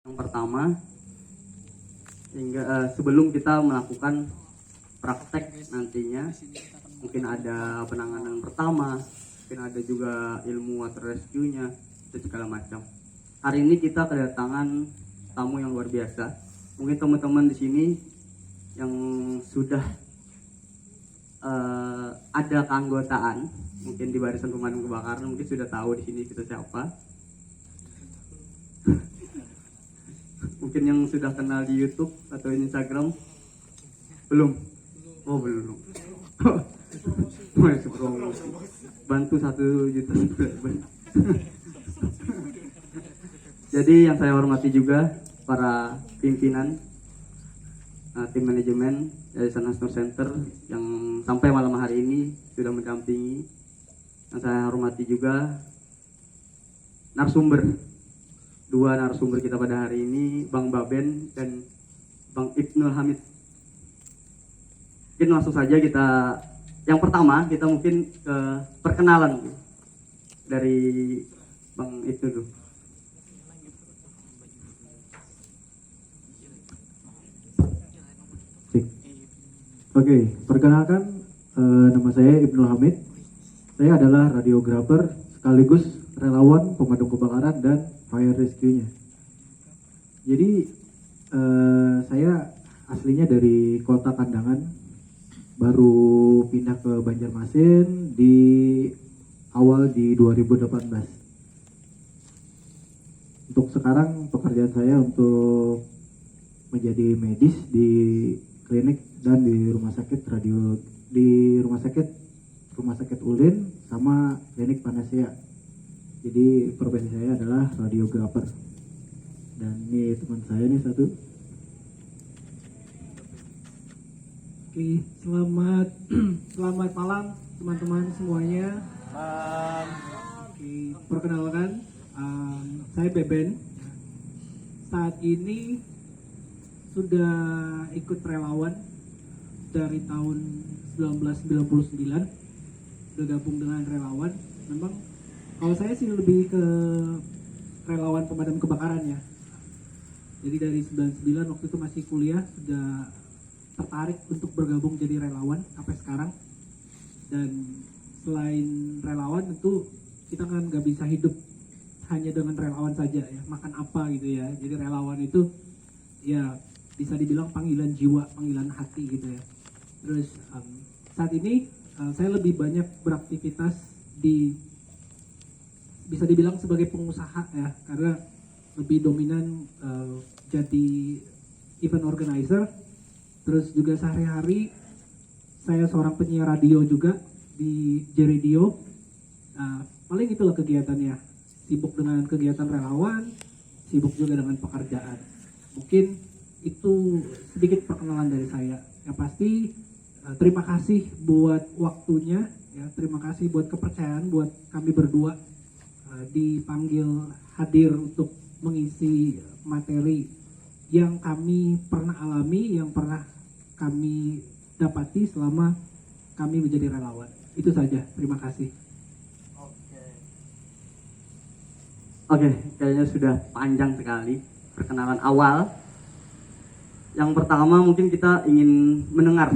Yang pertama, sebelum kita melakukan praktek nantinya, mungkin ada penanganan pertama, mungkin ada juga ilmu water rescue-nya, dan segala macam. Hari ini kita kedatangan tamu yang luar biasa. Mungkin teman-teman di sini yang sudah ada keanggotaan, mungkin di Barisan Pemadam Kebakaran, mungkin sudah tahu di sini kita siapa. Mungkin yang sudah kenal di YouTube atau Instagram belum? Oh belum. Masih promosi. Bantu 1 juta subscriber. Jadi yang saya hormati juga para pimpinan tim manajemen dari Sanasno Center yang sampai malam hari ini sudah mendampingi. Yang saya hormati juga narasumber. 2 narasumber kita pada hari ini, Bang Baben dan Bang Ibnul Hamid. Mungkin langsung saja kita, yang pertama kita mungkin ke perkenalan dari Bang Ibnul dulu. Oke, perkenalkan nama saya Ibnul Hamid. Saya adalah radiografer sekaligus relawan pemadam kebakaran dan fire rescue-nya. Jadi saya aslinya dari kota Kandangan, baru pindah ke Banjarmasin di awal di 2018. Untuk sekarang pekerjaan saya untuk menjadi medis di klinik dan di rumah sakit rumah sakit Ulin sama klinik Panacea. Jadi profesi saya adalah radiografer. Dan ini teman saya nih satu. Oke, selamat malam teman-teman semuanya. Oke, perkenalkan, saya Beben. Saat ini sudah ikut relawan dari tahun 1999, udah gabung dengan relawan. Memang kalau saya sih lebih ke relawan pemadam kebakaran ya. Jadi dari 99 waktu itu masih kuliah sudah tertarik untuk bergabung jadi relawan sampai sekarang. Dan selain relawan tentu kita kan nggak bisa hidup hanya dengan relawan saja ya. Makan apa gitu ya. Jadi relawan itu ya bisa dibilang panggilan jiwa, panggilan hati gitu ya. Terus saat ini saya lebih banyak beraktivitas di, bisa dibilang sebagai pengusaha ya, karena lebih dominan jadi event organizer. Terus juga sehari-hari saya seorang penyiar radio juga di J-Radio. Paling itulah kegiatannya, sibuk dengan kegiatan relawan, sibuk juga dengan pekerjaan. Mungkin itu sedikit perkenalan dari saya. Yang pasti terima kasih buat waktunya ya, terima kasih buat kepercayaan buat kami berdua dipanggil hadir untuk mengisi materi yang kami pernah alami, yang pernah kami dapati selama kami menjadi relawan. Itu saja, terima kasih. Oke, kayaknya sudah panjang sekali perkenalan awal. Yang pertama mungkin kita ingin mendengar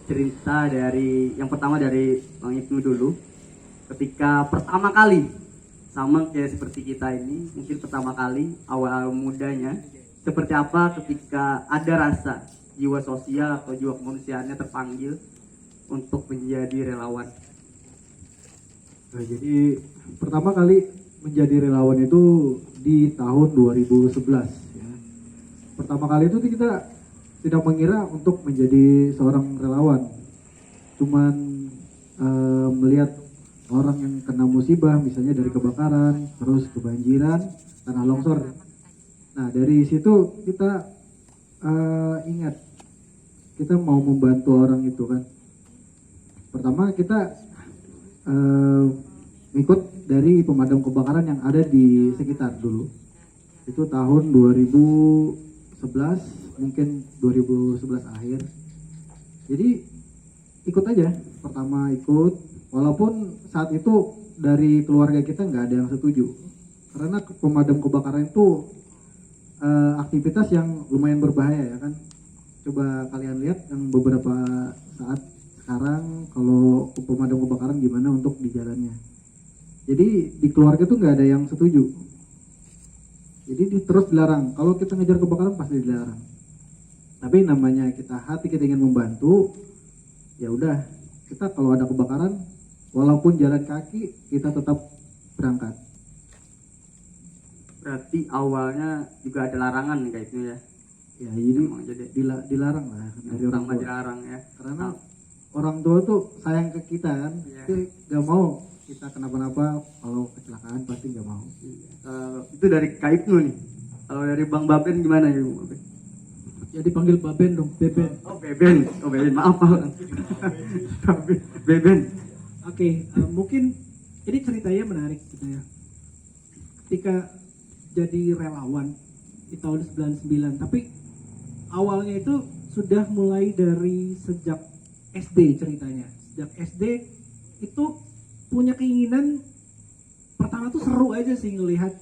cerita dari, yang pertama dari Bang Ibnu dulu. Ketika pertama kali, sama kayak seperti kita ini, mungkin pertama kali awal mudanya, seperti apa ketika ada rasa jiwa sosial atau jiwa kemanusiaannya terpanggil untuk menjadi relawan. Nah, jadi pertama kali menjadi relawan itu di tahun 2011 ya. Pertama kali itu kita tidak mengira untuk menjadi seorang relawan, cuman melihat orang yang kena musibah, misalnya dari kebakaran, terus kebanjiran, tanah longsor. Nah dari situ kita ingat kita mau membantu orang itu kan. Pertama kita ikut dari pemadam kebakaran yang ada di sekitar dulu. Itu tahun 2011, mungkin 2011 akhir. Jadi ikut aja, pertama ikut, walaupun saat itu dari keluarga kita nggak ada yang setuju, karena pemadam kebakaran itu aktivitas yang lumayan berbahaya ya kan. Coba kalian lihat yang beberapa saat sekarang kalau pemadam kebakaran gimana untuk di jalannya. Jadi di keluarga tuh nggak ada yang setuju. Jadi terus dilarang. Kalau kita ngejar kebakaran pasti dilarang. Tapi namanya kita hati kita ingin membantu, ya udah kita kalau ada kebakaran, walaupun jalan kaki kita tetap berangkat. Berarti awalnya juga ada larangan kayak itu ya. Ya jadi Emang jadi dilarang lah dari orang pertama tua. dilarang ya. Karena orang tua tuh sayang ke kita kan, Iya. jadi gak mau kita kenapa-napa, kalau kecelakaan pasti gak mau. Itu dari Kak Ibnu nih. Kalau dari Bang Baben gimana ya? Bang Baben? Jadi panggil Baben dong, Beben. Oh Beben, maaf Pak. Beben. Oke, mungkin ini ceritanya menarik gitu ya. Ketika jadi relawan di tahun 99, tapi awalnya itu sudah mulai dari sejak SD ceritanya. Sejak SD itu punya keinginan, pertama tuh seru aja sih ngelihat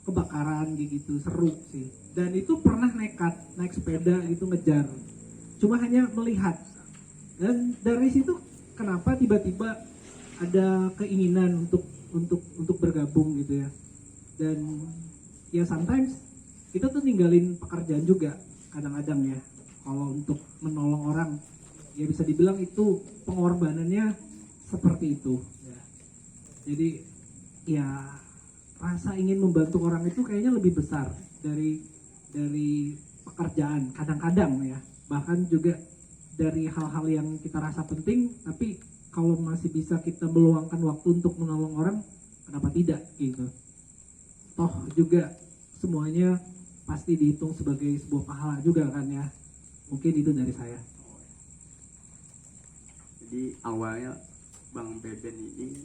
kebakaran gitu, seru sih. Dan itu pernah nekat naik sepeda gitu ngejar. Cuma hanya melihat. Dan dari situ kenapa tiba-tiba ada keinginan untuk bergabung gitu ya. Dan ya sometimes kita tuh ninggalin pekerjaan juga kadang-kadang ya. Kalau untuk menolong orang ya bisa dibilang itu pengorbanannya seperti itu ya. Jadi ya rasa ingin membantu orang itu kayaknya lebih besar dari pekerjaan kadang-kadang ya. Bahkan juga dari hal-hal yang kita rasa penting, tapi kalau masih bisa kita meluangkan waktu untuk menolong orang, kenapa tidak gitu. Toh juga semuanya pasti dihitung sebagai sebuah pahala juga kan ya. Mungkin itu dari saya. Jadi awalnya Bang Beben ini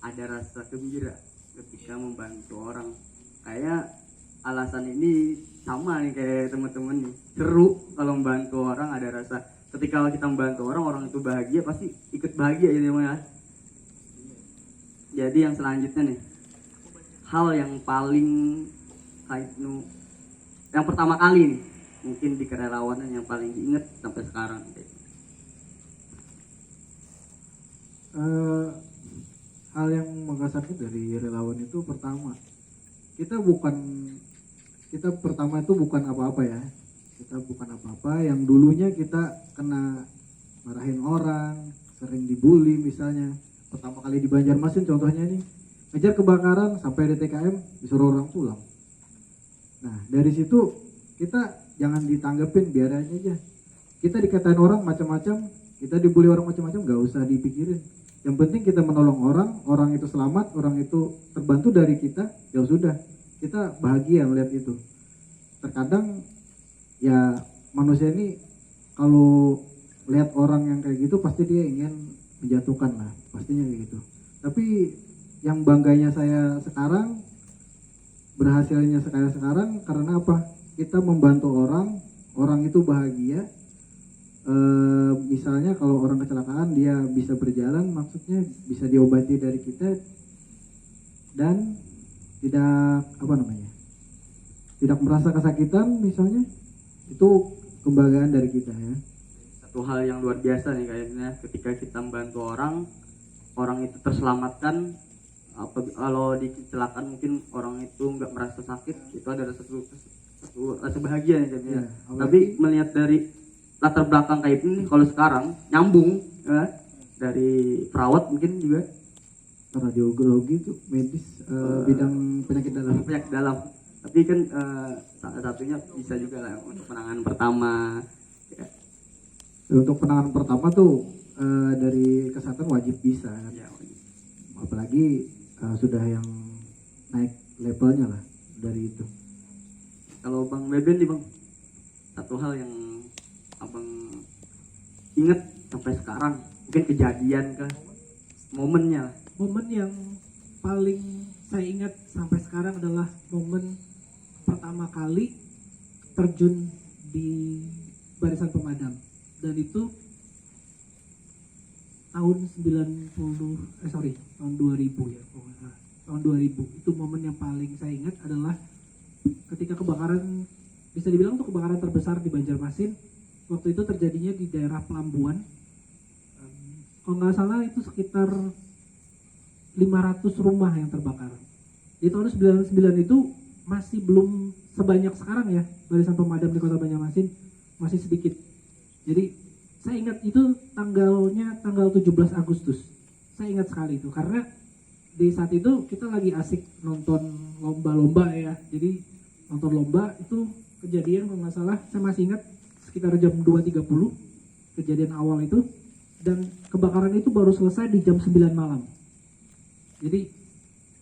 ada rasa gembira ketika membantu orang. Kayak alasan ini sama nih kayak teman-teman nih. Seru kalau membantu orang, ada rasa ketika kita membantu orang itu bahagia, pasti ikut bahagia gitu ya. Jadi yang selanjutnya nih, hal yang paling yang pertama kali nih mungkin di kerelawanan yang paling diingat sampai sekarang kayak. Hal yang mengesankan dari relawan itu pertama, kita pertama itu bukan apa-apa ya. Kita bukan apa-apa, yang dulunya kita kena marahin orang, sering dibully misalnya. Pertama kali di Banjarmasin contohnya nih, ngejar kebakaran sampai di TKM disuruh orang pulang. Nah dari situ kita jangan ditanggepin, biar aja. Kita dikatain orang macam-macam, kita dibully orang macam-macam, gak usah dipikirin. Yang penting kita menolong orang itu selamat, orang itu terbantu dari kita, ya sudah, kita bahagia melihat itu. Terkadang ya manusia ini kalau lihat orang yang kayak gitu pasti dia ingin menjatuhkan lah, pastinya kayak gitu. Tapi yang bangganya saya sekarang, berhasilnya sekarang karena apa? Kita membantu orang itu bahagia. Misalnya kalau orang kecelakaan dia bisa berjalan, maksudnya bisa diobati dari kita dan tidak merasa kesakitan misalnya, itu kebanggaan dari kita ya. Satu hal yang luar biasa nih kayaknya ketika kita membantu orang itu terselamatkan. Kalau di kecelakaan mungkin orang itu nggak merasa sakit, itu adalah satu rasa bahagia nih kayaknya. Ya, tapi melihat dari latar belakang kayak ini, kalau sekarang nyambung ya, dari perawat mungkin juga Radiologi itu medis, bidang penyakit dalam. Tapi kan salah satunya bisa juga lah untuk penanganan pertama ya. Untuk penanganan pertama tuh dari kesehatan wajib bisa kan? Ya, Apalagi sudah yang naik levelnya lah dari itu. kalau Bang Beben nih Bang, satu hal yang Abang inget sampai sekarang, mungkin kejadian kah, momennya lah. Momen yang paling saya ingat sampai sekarang adalah momen pertama kali terjun di barisan pemadam, dan itu tahun 2000 ya, tahun 2000. Itu momen yang paling saya ingat adalah ketika kebakaran, bisa dibilang tuh kebakaran terbesar di Banjarmasin. Waktu itu terjadinya di daerah Pelambuan. Kalau nggak salah itu sekitar 500 rumah yang terbakar. Di tahun 99 itu masih belum sebanyak sekarang ya, barisan pemadam di Kota Banjarmasin masih sedikit. Jadi saya ingat itu tanggalnya tanggal 17 Agustus. Saya ingat sekali itu karena di saat itu kita lagi asik nonton lomba-lomba ya. Jadi nonton lomba itu kejadian kalau nggak salah saya masih ingat sekitar jam 2.30 kejadian awal itu, dan kebakaran itu baru selesai di jam 9 malam. Jadi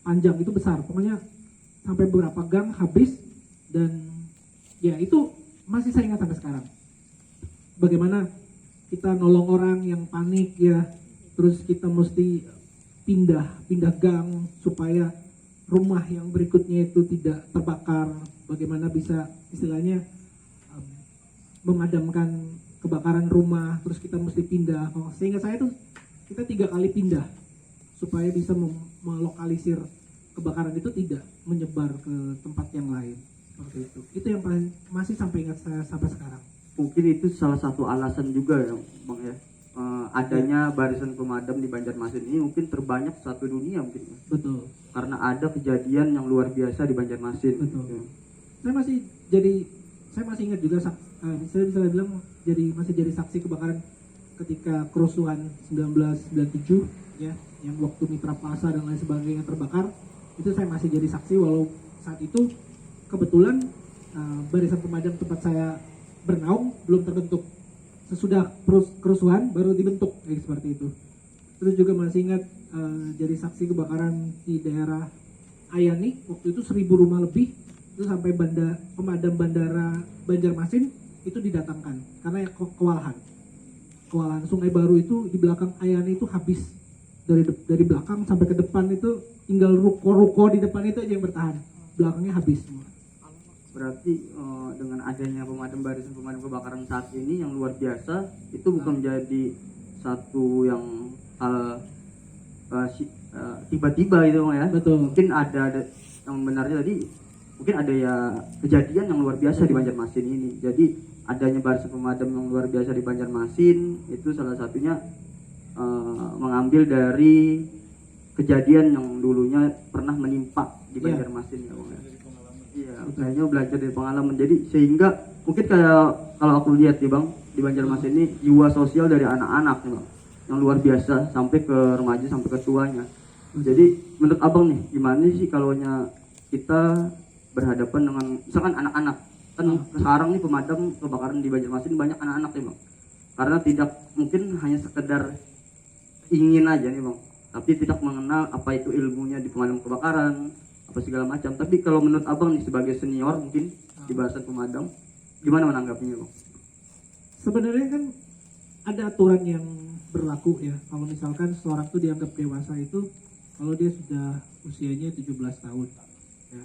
panjang, itu besar, pokoknya sampai beberapa gang habis, dan ya itu masih saya ingat sampai sekarang. Bagaimana kita nolong orang yang panik ya, terus kita mesti pindah gang supaya rumah yang berikutnya itu tidak terbakar. Bagaimana bisa istilahnya memadamkan kebakaran rumah, terus kita mesti pindah. Sehingga saya tuh kita 3 kali pindah supaya bisa melokalisir kebakaran itu tidak menyebar ke tempat yang lain. Seperti itu yang paling masih sampai ingat saya sampai sekarang. Mungkin itu salah satu alasan juga ya Bang ya, adanya barisan pemadam di Banjarmasin ini mungkin terbanyak satu dunia mungkin ya. Betul. Karena ada kejadian yang luar biasa di Banjarmasin. Betul. Ya. Saya masih ingat juga, saya bisa bilang masih jadi saksi kebakaran ketika kerusuhan 1997 ya, yang waktu Mitra Plaza dan lain sebagainya terbakar. Itu saya masih jadi saksi, walau saat itu kebetulan barisan pemadam tempat saya bernaung belum terbentuk. Sesudah kerusuhan baru dibentuk kayak seperti itu. Terus juga masih ingat jadi saksi kebakaran di daerah Ayani, waktu itu 1.000 rumah lebih, itu sampai pemadam bandara Banjarmasin itu didatangkan karena kewalahan Sungai Baru itu di belakang Ayani itu habis, dari belakang sampai ke depan itu tinggal ruko-ruko di depan itu aja yang bertahan, belakangnya habis semua. Berarti dengan adanya barisan pemadam kebakaran saat ini yang luar biasa, itu bukan menjadi satu yang hal tiba-tiba itu ya. Betul. Mungkin ada yang benarnya tadi, mungkin ada ya kejadian yang luar biasa di Banjarmasin ini. Jadi adanya barisan pemadam yang luar biasa di Banjarmasin itu salah satunya mengambil dari kejadian yang dulunya pernah menimpa di Banjarmasin ya Bang. Iya, kayaknya belajar dari pengalaman. Jadi sehingga mungkin kayak kalau aku lihat nih Bang, di Banjarmasin ini jiwa sosial dari anak-anak nih Bang, yang luar biasa sampai ke remaja sampai ke tuanya. Jadi menurut Abang nih, gimana sih kalaunya kita berhadapan dengan misalkan anak-anak, kan sekarang nih pemadam kebakaran di Banjarmasin banyak anak-anak nih Bang, karena tidak mungkin hanya sekedar ingin aja nih Bang, tapi tidak mengenal apa itu ilmunya di pemadam kebakaran apa segala macam. Tapi kalau menurut Abang nih sebagai senior mungkin di barisan pemadam, gimana menanggapinya Bang? Sebenarnya kan ada aturan yang berlaku ya. Kalau misalkan seorang itu dianggap dewasa itu kalau dia sudah usianya 17 tahun ya,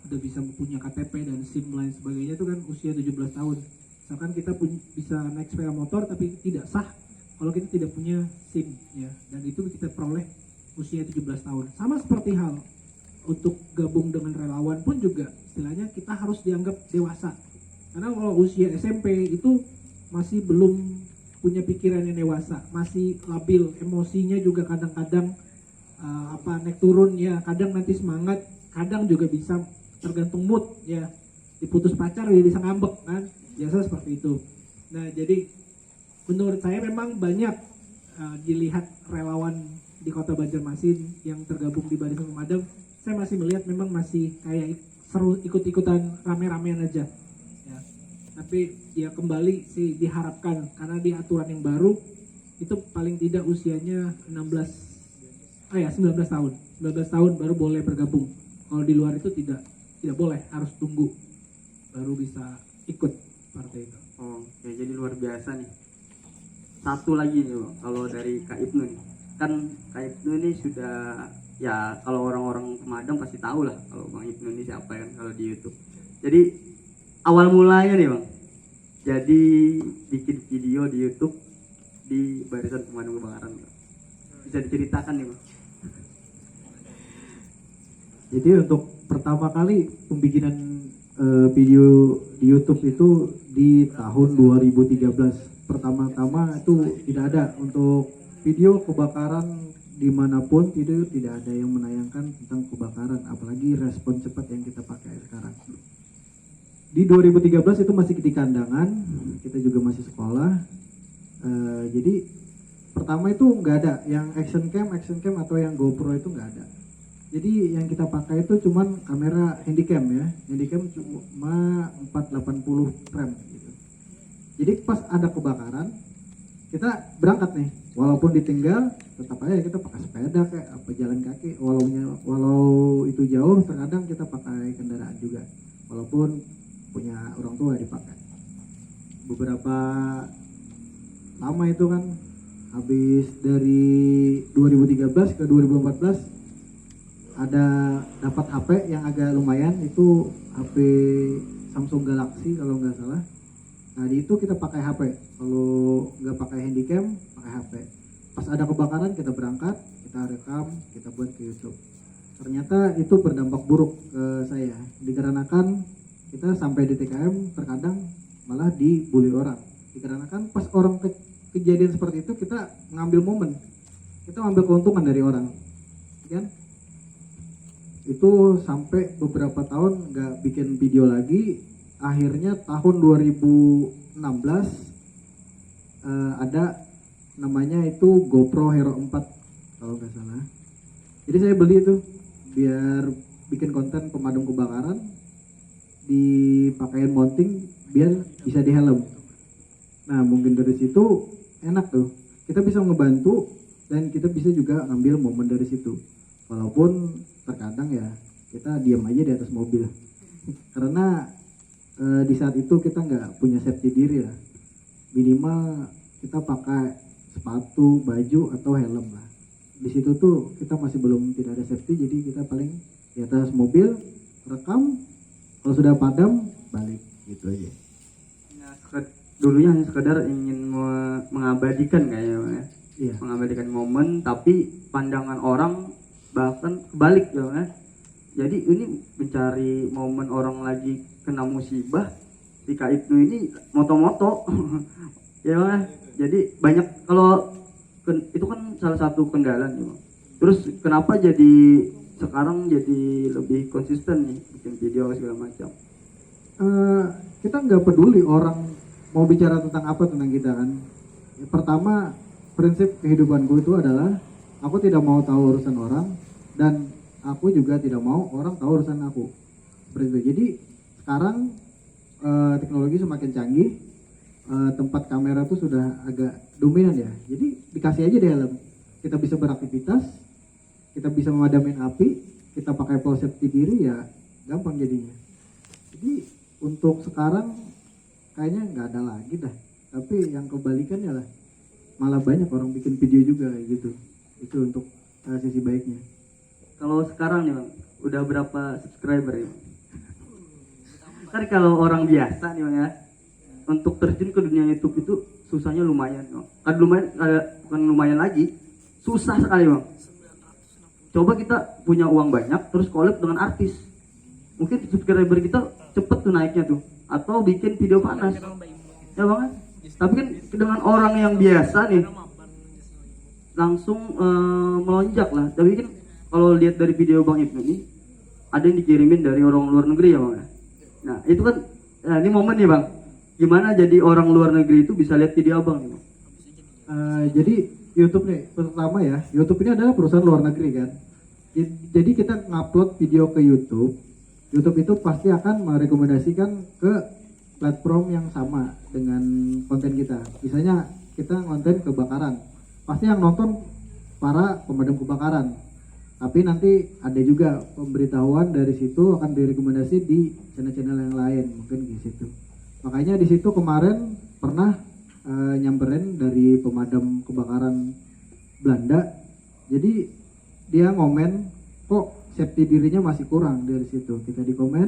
sudah bisa mempunyai KTP dan SIM lain sebagainya, itu kan usia 17 tahun. Misalkan kita bisa naik sepeda motor tapi tidak sah kalau kita tidak punya SIM ya, dan itu kita peroleh usia 17 tahun. Sama seperti hal untuk gabung dengan relawan pun juga istilahnya kita harus dianggap dewasa. Karena kalau usia SMP itu masih belum punya pikiran yang dewasa, masih labil, emosinya juga kadang-kadang naik turun ya, kadang nanti semangat, kadang juga bisa tergantung mood ya, diputus pacar ya bisa ngambek kan, biasa seperti itu. Nah jadi menurut saya memang banyak dilihat relawan di Kota Banjarmasin yang tergabung di barisan pemadam, saya masih melihat memang masih kayak seru ikut-ikutan rame-ramean aja ya. Tapi ya kembali sih diharapkan karena di aturan yang baru itu paling tidak usianya 19 tahun. 19 tahun baru boleh bergabung. Kalau di luar itu tidak boleh, harus tunggu baru bisa ikut seperti itu. Oh, ya jadi luar biasa nih. Satu lagi nih Bang, kalau dari Kak Ibnu nih. Kan Kak Ibnu ini sudah ya, kalau orang-orang pemadam pasti tahu lah kalau Bang Ibnu ini siapa kan kalau di YouTube. Jadi awal mulanya nih Bang, jadi bikin video di YouTube di barisan pemadam kebakaran Bang. Bisa diceritakan nih Bang? Jadi untuk pertama kali pembikinan video di YouTube itu di tahun 2013. Pertama-tama itu tidak ada untuk video kebakaran dimanapun, tidak ada yang menayangkan tentang kebakaran, apalagi respon cepat yang kita pakai sekarang. Di 2013 itu masih di kandangan, kita juga masih sekolah. Jadi pertama itu nggak ada yang action cam atau yang GoPro itu nggak ada. Jadi yang kita pakai itu cuman kamera handycam ya, handycam cuma 480 frame gitu. Jadi pas ada kebakaran kita berangkat nih, walaupun ditinggal tetap aja kita pakai sepeda kayak apa jalan kaki, walau itu jauh terkadang kita pakai kendaraan juga, walaupun punya orang tua dipakai. Beberapa lama itu kan, habis dari 2013 ke 2014 ada dapat HP yang agak lumayan, itu HP Samsung Galaxy kalau nggak salah. Nah di itu kita pakai HP, kalau nggak pakai handycam pakai HP. Pas ada kebakaran kita berangkat, kita rekam, kita buat ke YouTube. Ternyata itu berdampak buruk ke saya, dikarenakan kita sampai di TKM terkadang malah dibully orang. Dikarenakan pas orang kejadian seperti itu kita ngambil momen, kita ngambil keuntungan dari orang, kan? Itu sampai beberapa tahun nggak bikin video lagi. Akhirnya tahun 2016 ada namanya itu GoPro Hero 4 kalau nggak salah. Jadi saya beli itu biar bikin konten pemadam kebakaran, dipakein mounting biar bisa di helm. Nah mungkin dari situ enak tuh, kita bisa ngebantu dan kita bisa juga ngambil momen dari situ. Walaupun terkadang ya kita diam aja di atas mobil karena di saat itu kita nggak punya safety diri lah, minimal kita pakai sepatu, baju atau helm lah. Di situ tuh kita masih belum tidak ada safety, jadi kita paling di atas mobil rekam, kalau sudah padam balik gitu aja. Dulunya hanya sekedar ingin mengabadikan kayaknya ya. Iya. Mengabadikan momen, tapi pandangan orang bahkan kebalik ya. Jadi ini mencari momen orang lagi kena musibah, si Kak Ibnu ini moto-moto ya Bang. Jadi banyak, kalau itu kan salah satu kendala nih Bang. Terus kenapa jadi sekarang jadi lebih konsisten nih bikin video segala macam? Kita nggak peduli orang mau bicara tentang apa tentang kita kan. Pertama, prinsip kehidupanku itu adalah aku tidak mau tahu urusan orang dan aku juga tidak mau orang tahu urusan aku. Seperti itu. Jadi sekarang teknologi semakin canggih, tempat kamera tuh sudah agak dominan ya. Jadi dikasih aja di helm, kita bisa beraktivitas, kita bisa memadamin api, kita pakai pole safety diri ya gampang jadinya. Jadi untuk sekarang kayaknya nggak ada lagi dah. Tapi yang kebalikannya lah, malah banyak orang bikin video juga gitu. Itu untuk sisi baiknya. Kalau sekarang nih Bang, udah berapa subscriber ya? Kan kalau orang biasa nih Bang ya, untuk terjun ke dunia YouTube itu susahnya lumayan Bang. Kan lumayan, bukan lumayan lagi, susah sekali Bang. Coba kita punya uang banyak terus collab dengan artis, mungkin subscriber kita cepet tuh naiknya tuh, atau bikin video panas ya Bang. Tapi kan dengan orang yang biasa nih langsung melonjak lah. Tapi kan kalau lihat dari video Bang Ibnu ini, ada yang dikirimin dari orang luar negeri ya Bang. Nah itu kan, nah ini momen nih Bang, gimana jadi orang luar negeri itu bisa lihat video Abang nih Bang? Jadi YouTube nih, pertama ya, YouTube ini adalah perusahaan luar negeri kan. Jadi kita ngupload video ke YouTube, YouTube itu pasti akan merekomendasikan ke platform yang sama dengan konten kita. Misalnya kita konten kebakaran, pasti yang nonton para pemadam kebakaran. Tapi nanti ada juga pemberitahuan dari situ akan direkomendasi di channel-channel yang lain, mungkin di situ. Makanya di situ kemarin pernah nyamperin dari pemadam kebakaran Belanda. Jadi dia ngomen kok safety dirinya masih kurang dari situ. Kita di komen,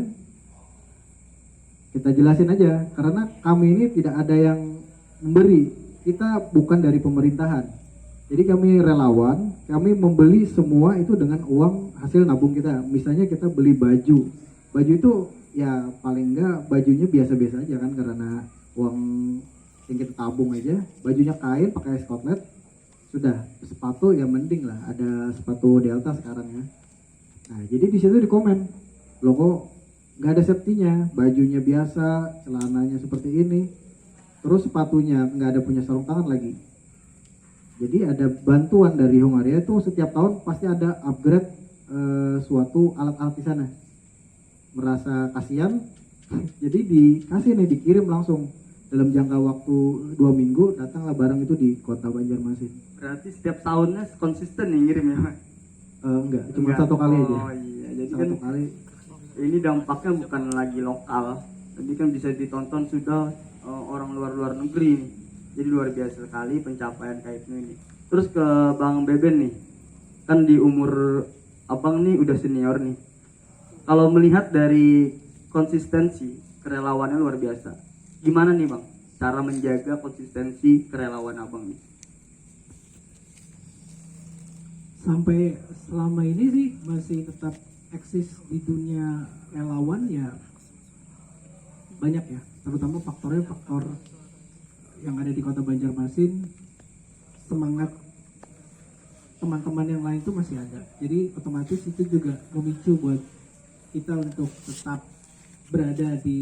kita jelasin aja karena kami ini tidak ada yang memberi, kita bukan dari pemerintahan. Jadi kami relawan, kami membeli semua itu dengan uang hasil nabung kita. Misalnya kita beli baju itu ya paling enggak bajunya biasa-biasa aja kan, karena uang yang kita tabung aja, bajunya kain pakai skotlet, sudah. Sepatu ya mending lah, ada sepatu Delta sekarang ya. Nah jadi di situ di komen, lo kok nggak ada safety-nya, bajunya biasa, celananya seperti ini, terus sepatunya nggak ada punya sarung tangan lagi. Jadi ada bantuan dari Hongaria itu setiap tahun pasti ada upgrade suatu alat-alat di sana. Merasa kasihan, jadi dikasih nih, dikirim langsung dalam jangka waktu 2 minggu, datanglah barang itu di kota Banjarmasin. Berarti setiap tahunnya konsisten nih ngirim ya, Mas? Enggak, cuma Enggak. satu kali aja. Oh iya, jadi Satu kan kali. ini dampaknya bukan lagi lokal, jadi kan bisa ditonton sudah orang luar negeri nih. Jadi luar biasa sekali pencapaian kayak ini. Terus ke Bang Beben nih, kan di umur abang nih udah senior nih. Kalau melihat dari konsistensi kerelawannya luar biasa, gimana nih Bang cara menjaga konsistensi kerelawan abang nih? Sampai selama ini sih masih tetap eksis di dunia relawan ya, banyak ya, terutama faktor yang ada di kota Banjarmasin. Semangat teman-teman yang lain itu masih ada, jadi otomatis itu juga memicu buat kita untuk tetap berada di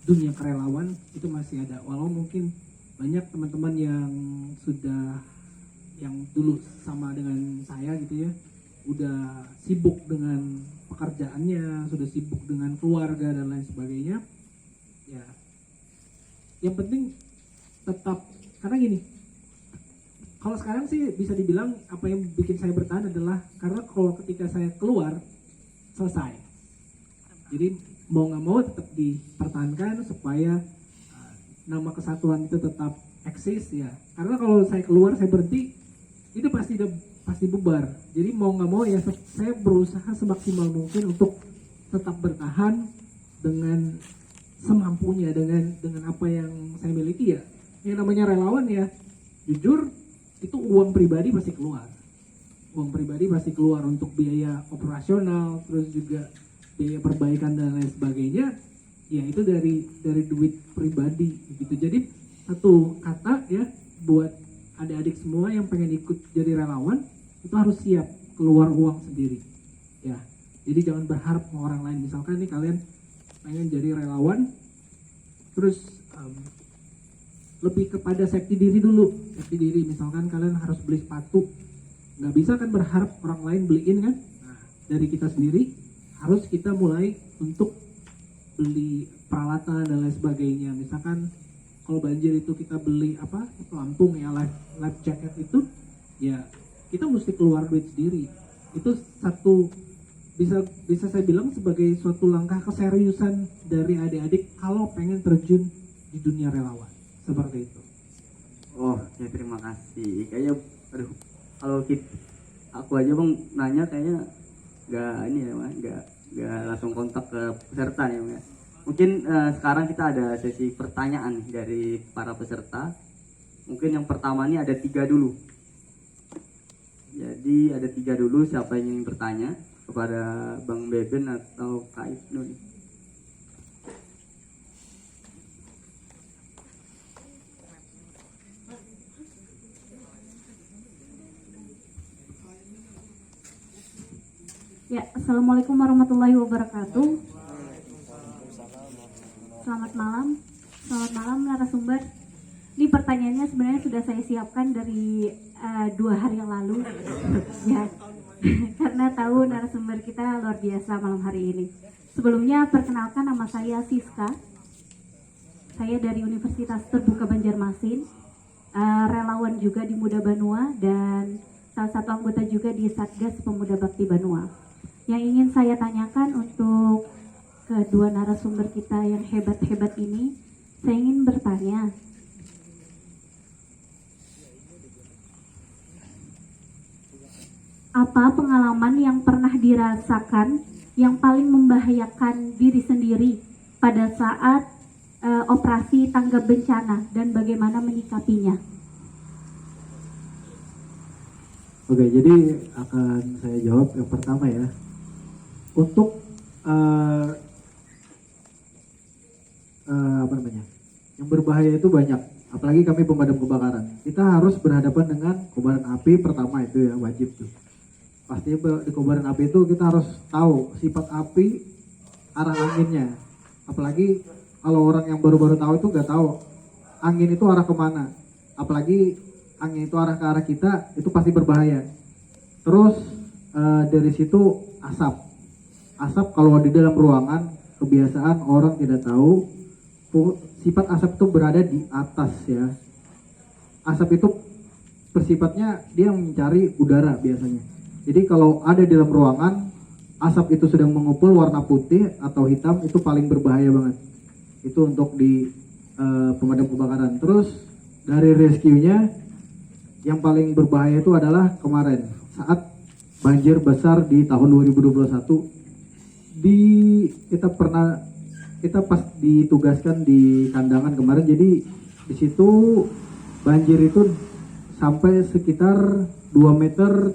dunia kerelawan. Itu masih ada, walau mungkin banyak teman-teman yang dulu sama dengan saya gitu ya, udah sibuk dengan pekerjaannya, sudah sibuk dengan keluarga dan lain sebagainya. Ya, yang penting tetap, karena gini, kalau sekarang sih bisa dibilang apa yang bikin saya bertahan adalah karena kalau ketika saya keluar selesai. Jadi mau nggak mau tetap dipertahankan supaya nama kesatuan itu tetap eksis ya. Karena kalau saya keluar, saya berhenti, itu pasti bubar. Jadi mau nggak mau ya saya berusaha semaksimal mungkin untuk tetap bertahan dengan semampunya, dengan apa yang saya miliki ya. Yang namanya relawan ya, jujur itu uang pribadi pasti keluar. Uang pribadi pasti keluar untuk biaya operasional, terus juga biaya perbaikan dan lain sebagainya. Ya itu dari duit pribadi gitu. Jadi satu kata ya buat adik-adik semua yang pengen ikut jadi relawan, itu harus siap keluar uang sendiri. Ya. Jadi jangan berharap sama orang lain. Misalkan nih kalian pengen jadi relawan, terus lebih kepada safety diri dulu. Safety diri, misalkan kalian harus beli sepatu, nggak bisa kan berharap orang lain beliin kan. Nah, dari kita sendiri harus kita mulai untuk beli peralatan dan lain sebagainya. Misalkan kalau banjir itu kita beli pelampung ya, life jacket itu ya kita mesti keluar duit sendiri. Itu satu bisa saya bilang sebagai suatu langkah keseriusan dari adik-adik kalau pengen terjun di dunia relawan. Seperti itu. Oh ya, terima kasih. Kayaknya kalau aku aja Bang nanya kayaknya nggak langsung kontak ke peserta nih Bang ya. Mungkin sekarang kita ada sesi pertanyaan dari para peserta. Mungkin yang pertama nih ada 3 dulu. Jadi ada 3 dulu, siapa yang ingin bertanya kepada Bang Beben atau Kak Ibnu nih? Ya, Assalamualaikum warahmatullahi wabarakatuh. Selamat malam narasumber. Ini pertanyaannya sebenarnya sudah saya siapkan dari 2 hari yang lalu, ya, karena tahu narasumber kita luar biasa malam hari ini. Sebelumnya perkenalkan, nama saya Siska. Saya dari Universitas Terbuka Banjarmasin, relawan juga di Muda Banua dan salah satu anggota juga di Satgas Pemuda Bakti Banua. Yang ingin saya tanyakan untuk kedua narasumber kita yang hebat-hebat ini, saya ingin bertanya, apa pengalaman yang pernah dirasakan yang paling membahayakan diri sendiri pada saat operasi tanggap bencana dan bagaimana menyikapinya? Oke, jadi akan saya jawab yang pertama ya. Untuk eh, apa namanya, yang berbahaya itu banyak. Apalagi kami pemadam kebakaran, kita harus berhadapan dengan kobaran api pertama, itu ya wajib tuh. Pasti di kobaran api itu kita harus tahu sifat api, arah anginnya. Apalagi kalau orang yang baru-baru tahu itu nggak tahu angin itu arah kemana. Apalagi angin itu arah ke arah kita, itu pasti berbahaya. Terus dari situ asap. Asap kalau di dalam ruangan, kebiasaan orang tidak tahu sifat asap itu berada di atas ya. Asap itu bersifatnya dia mencari udara biasanya. Jadi kalau ada di dalam ruangan, asap itu sedang mengepul warna putih atau hitam, itu paling berbahaya banget. Itu untuk di pemadam kebakaran. Terus dari rescue-nya yang paling berbahaya itu adalah kemarin saat banjir besar di tahun 2021. Kita pas ditugaskan di Kandangan kemarin, jadi di situ banjir itu sampai sekitar 2 meter